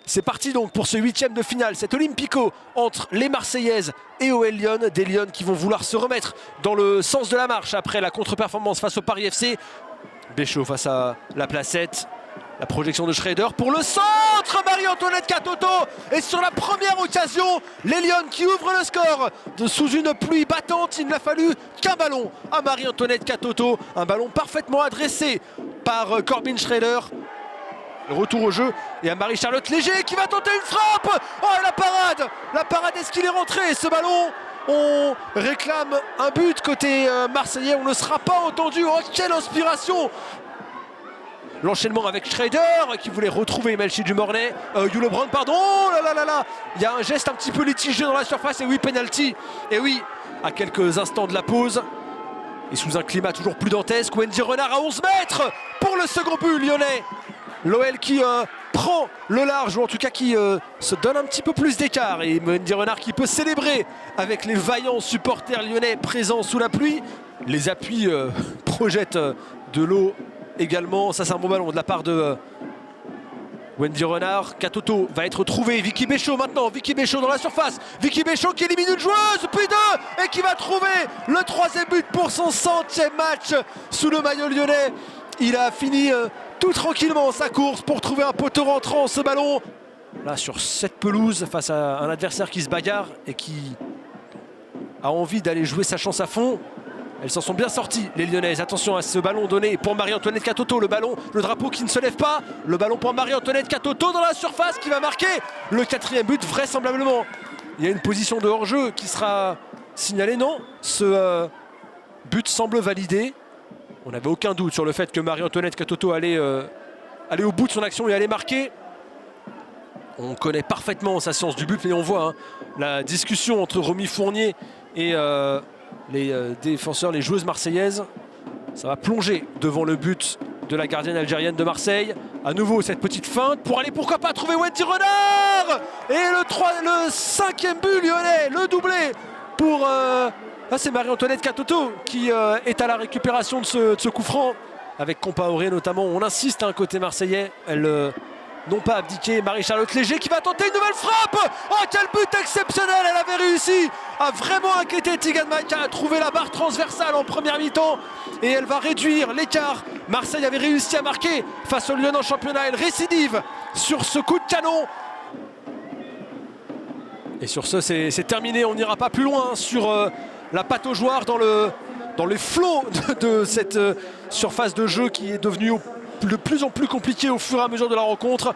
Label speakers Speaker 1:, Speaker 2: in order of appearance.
Speaker 1: C'est parti donc pour ce 8e de finale, cet Olympico entre les Marseillaises et OL Lyon. Des Lyon qui vont vouloir se remettre dans le sens de la marche après la contre-performance face au Paris FC. Béchaud face à la Placette. La projection de Schrader pour le centre, Marie-Antoinette Katoto. Et sur la première occasion, les Lyon qui ouvrent le score sous une pluie battante. Il n'a fallu qu'un ballon à Marie-Antoinette Katoto. Un ballon parfaitement adressé par Corbin Schrader. Le retour au jeu et à Marie-Charlotte Léger qui va tenter une frappe. Oh, la parade! La parade, est-ce qu'il est rentré ce ballon? On réclame un but côté marseillais, on ne sera pas entendu. Oh, quelle inspiration! L'enchaînement avec Schrader qui voulait retrouver Melchi Dumornay, Yulo Brown, pardon. Oh là là là là! Il y a un geste un petit peu litigieux dans la surface et oui, penalty. Et oui, à quelques instants de la pause. Et sous un climat toujours plus dantesque, Wendy Renard à 11 mètres pour le second but lyonnais. L'OL qui prend le large, ou en tout cas qui se donne un petit peu plus d'écart. Et Wendy Renard qui peut célébrer avec les vaillants supporters lyonnais présents sous la pluie. Les appuis projettent de l'eau également. Ça, c'est un bon ballon de la part de Wendy Renard. Katoto va être trouvé. Vicky Béchaud maintenant. Vicky Béchaud dans la surface. Vicky Béchaud qui élimine une joueuse, puis deux, et qui va trouver le 3e but pour son 100e match sous le maillot lyonnais. Il a fini tout tranquillement sa course pour trouver un poteau rentrant, ce ballon. Là, sur cette pelouse, face à un adversaire qui se bagarre et qui a envie d'aller jouer sa chance à fond. Elles s'en sont bien sorties, les Lyonnaises. Attention à ce ballon donné pour Marie-Antoinette Katoto. Le ballon, le drapeau qui ne se lève pas. Le ballon pour Marie-Antoinette Katoto dans la surface qui va marquer le 4e but vraisemblablement. Il y a une position de hors-jeu qui sera signalée. Non, ce but semble validé. On n'avait aucun doute sur le fait que Marie-Antoinette Katoto allait au bout de son action et allait marquer. On connaît parfaitement sa science du but, mais on voit la discussion entre Romy Fournier et les défenseurs, les joueuses marseillaises. Ça va plonger devant le but de la gardienne algérienne de Marseille. À nouveau cette petite feinte pour aller pourquoi pas trouver Wendy Renard. Et le 5e but lyonnais, le doublé pour... Là, c'est Marie-Antoinette Katoto qui est à la récupération de ce coup franc. Avec Compaoré notamment, on insiste côté marseillais. Elles n'ont pas abdiqué. Marie-Charlotte Léger qui va tenter une nouvelle frappe. Oh, quel but exceptionnel! Elle avait réussi à vraiment inquiéter Tigane Maïka, à trouver la barre transversale en première mi-temps. Et elle va réduire l'écart. Marseille avait réussi à marquer face au Lyon en championnat. Elle récidive sur ce coup de canon. Et sur ce, c'est terminé. On n'ira pas plus loin sur... la pataugeoire dans le flot de cette surface de jeu qui est devenue de plus en plus compliquée au fur et à mesure de la rencontre.